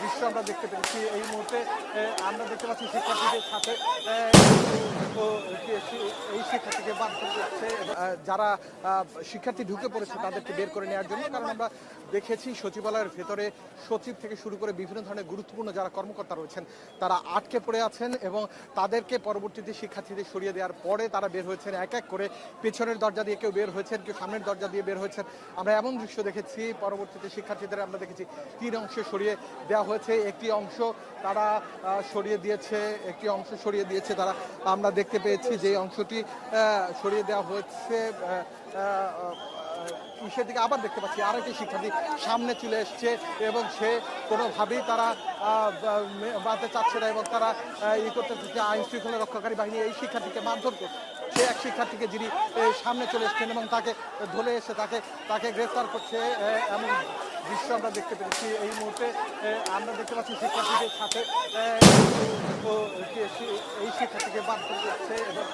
দৃশ্য আমরা দেখতে পেরেছি। এই মুহূর্তে আমরা দেখতে পাচ্ছি শিক্ষার্থীদের সাথে এই শিক্ষার্থীকে বাধ্য করছে যারা শিক্ষার্থী ঢুকে পড়েছে তাদেরকে বের করে নেওয়ার জন্য। কারণ আমরা দেখেছি সচিবালয়ের ভেতরে সচিব থেকে শুরু করে বিভিন্ন ধরনের গুরুত্বপূর্ণ যারা কর্মকর্তা রয়েছেন তারা আটকে পড়ে আছেন এবং তাদেরকে পরবর্তীতে শিক্ষার্থীদের সরিয়ে দেওয়ার পরে তারা বের হয়েছেন এক এক করে। পেছনের দরজা দিয়ে কেউ বের হয়েছেন, কেউ সামনের দরজা দিয়ে বের হয়েছেন। আমরা এমন দৃশ্য দেখেছি, পরবর্তীতে শিক্ষার্থীদের আমরা দেখেছি 3 অংশে সরিয়ে দেওয়া হয়েছে। একটি অংশ তারা সরিয়ে দিয়েছে তারা। আমরা দেখতে পেয়েছি যে অংশটি সরিয়ে দেওয়া হয়েছে ইসের দিকে। আবার দেখতে পাচ্ছি আরেকটি শিক্ষার্থী সামনে চলে এসছে এবং সে কোনোভাবেই তারা বাঁধতে চাচ্ছে না এবং তারা করতে চাচ্ছে। আইন শৃঙ্খলা রক্ষাকারী বাহিনী এই শিক্ষার্থীকে মারধর করছে। সে এক শিক্ষার্থীকে যিনি সামনে চলে এসছেন এবং তাকে ধরে এসে তাকে গ্রেফতার করছে এমন দৃশ্য আমরা দেখতে পেরেছি। এই মুহূর্তে আমরা দেখতে পাচ্ছি শিক্ষার্থীদের সাথে এই শিক্ষার্থীকে বাধ্য করছে এবং